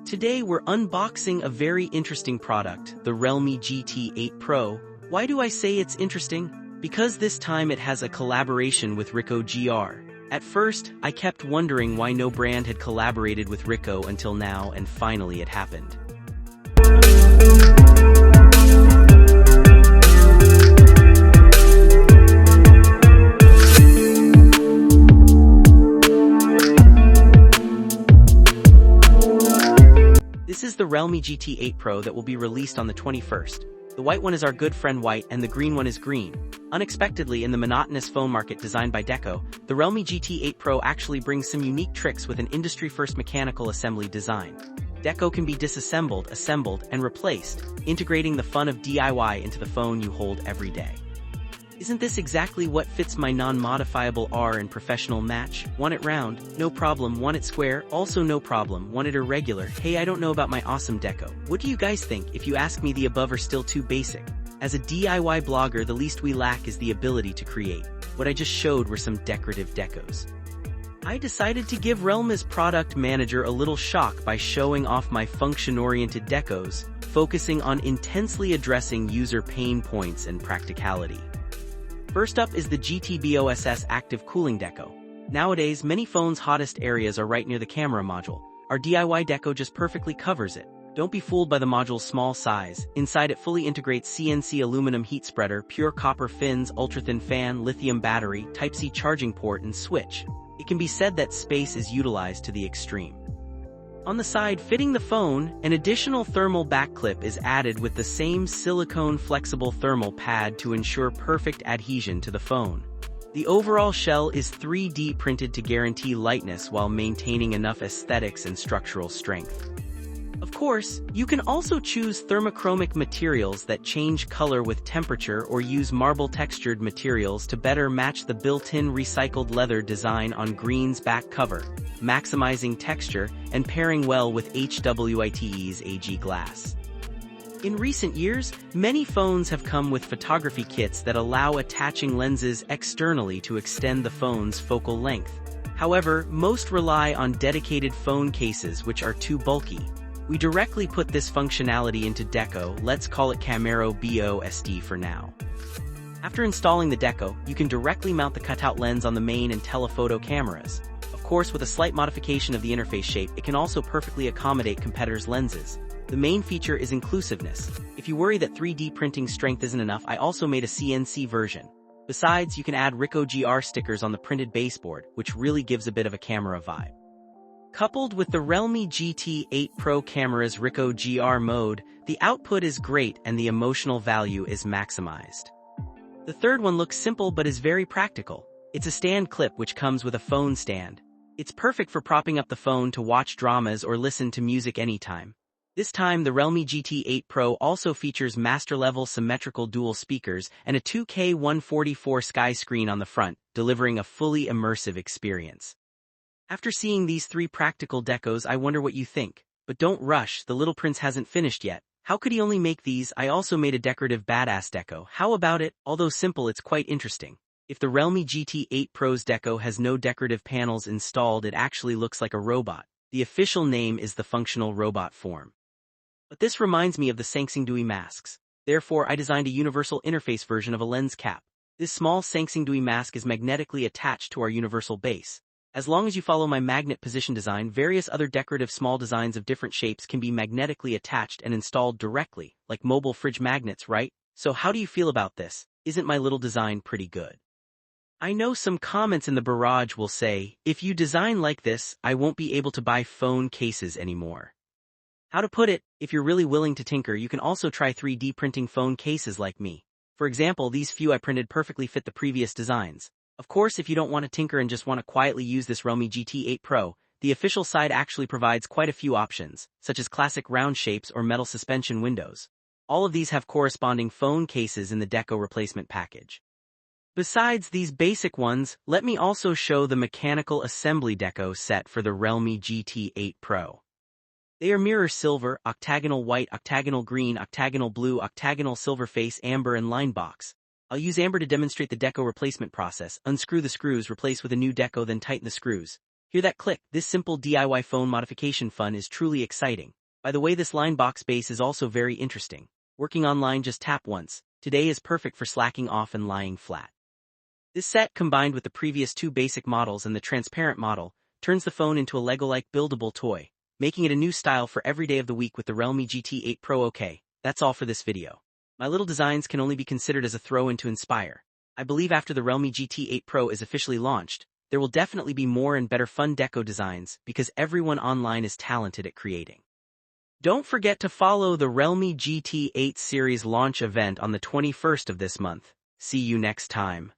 Today we're unboxing a very interesting product, the Realme GT8 Pro. Why do I say it's interesting? Because this time it has a collaboration with Ricoh GR. At first, I kept wondering why no brand had collaborated with Ricoh until now, and finally it happened. This is the Realme GT8 Pro that will be released on the 21st. The white one is our good friend white and the green one is green. Unexpectedly, in the monotonous phone market designed by Deco, the Realme GT8 Pro actually brings some unique tricks with an industry-first mechanical assembly design. Deco can be disassembled, assembled, and replaced, integrating the fun of DIY into the phone you hold every day. Isn't this exactly what fits my non-modifiable R and professional match? Want it round? No problem. Want it square? Also no problem. Want it irregular? Hey, I don't know about my awesome Deco. What do you guys think? If you ask me, the above are still too basic. As a DIY blogger, the least we lack is the ability to create. What I just showed were some decorative decos. I decided to give Realme's product manager a little shock by showing off my function-oriented decos, focusing on intensely addressing user pain points and practicality. First up is the GT-BOSS Active Cooling Deco. Nowadays, many phones' hottest areas are right near the camera module. Our DIY Deco just perfectly covers it. Don't be fooled by the module's small size. Inside it fully integrates CNC aluminum heat spreader, pure copper fins, ultra-thin fan, lithium battery, Type-C charging port, and switch. It can be said that space is utilized to the extreme. On the side fitting the phone, an additional thermal back clip is added with the same silicone flexible thermal pad to ensure perfect adhesion to the phone. The overall shell is 3D printed to guarantee lightness while maintaining enough aesthetics and structural strength. Of course, you can also choose thermochromic materials that change color with temperature or use marble textured materials to better match the built-in recycled leather design on green's back cover, maximizing texture and pairing well with HWITE's AG glass. In recent years, many phones have come with photography kits that allow attaching lenses externally to extend the phone's focal length. However, most rely on dedicated phone cases which are too bulky. We directly put this functionality into Deco, let's call it Camero BOSD for now. After installing the Deco, you can directly mount the cutout lens on the main and telephoto cameras. Of course, with a slight modification of the interface shape, it can also perfectly accommodate competitors' lenses. The main feature is inclusiveness. If you worry that 3D printing strength isn't enough, I also made a CNC version. Besides, you can add Ricoh GR stickers on the printed baseboard, which really gives a bit of a camera vibe. Coupled with the Realme GT8 Pro camera's Ricoh GR mode, the output is great and the emotional value is maximized. The third one looks simple but is very practical. It's a stand clip which comes with a phone stand. It's perfect for propping up the phone to watch dramas or listen to music anytime. This time, the Realme GT8 Pro also features master-level symmetrical dual speakers and a 2K 144 sky screen on the front, delivering a fully immersive experience. After seeing these three practical decos, I wonder what you think. But don't rush, the little prince hasn't finished yet. How could he only make these? I also made a decorative badass deco. How about it? Although simple, it's quite interesting. If the Realme GT8 Pro's deco has no decorative panels installed, it actually looks like a robot. The official name is the functional robot form. But this reminds me of the Sangsingdui masks. Therefore, I designed a universal interface version of a lens cap. This small Sangsingdui mask is magnetically attached to our universal base. As long as you follow my magnet position design, various other decorative small designs of different shapes can be magnetically attached and installed directly, like mobile fridge magnets, right? So how do you feel about this? Isn't my little design pretty good? I know some comments in the barrage will say, if you design like this, I won't be able to buy phone cases anymore. How to put it, if you're really willing to tinker, you can also try 3D printing phone cases like me. For example, these few I printed perfectly fit the previous designs. Of course, if you don't want to tinker and just want to quietly use this Realme GT8 Pro, the official side actually provides quite a few options, such as classic round shapes or metal suspension windows. All of these have corresponding phone cases in the Deco replacement package. Besides these basic ones, let me also show the mechanical assembly Deco set for the Realme GT8 Pro. They are mirror silver, octagonal white, octagonal green, octagonal blue, octagonal silver face, amber, and line box. I'll use amber to demonstrate the Deco replacement process. Unscrew the screws, replace with a new Deco, then tighten the screws. Hear that click? This simple DIY phone modification fun is truly exciting. By the way, this line box base is also very interesting. Working online, just tap once. Today is perfect for slacking off and lying flat. This set, combined with the previous two basic models and the transparent model, turns the phone into a Lego-like buildable toy, making it a new style for every day of the week with the Realme GT8 Pro. Okay, that's all for this video. My little designs can only be considered as a throw-in to inspire. I believe after the Realme GT8 Pro is officially launched, there will definitely be more and better fun deco designs because everyone online is talented at creating. Don't forget to follow the Realme GT8 series launch event on the 21st of this month. See you next time.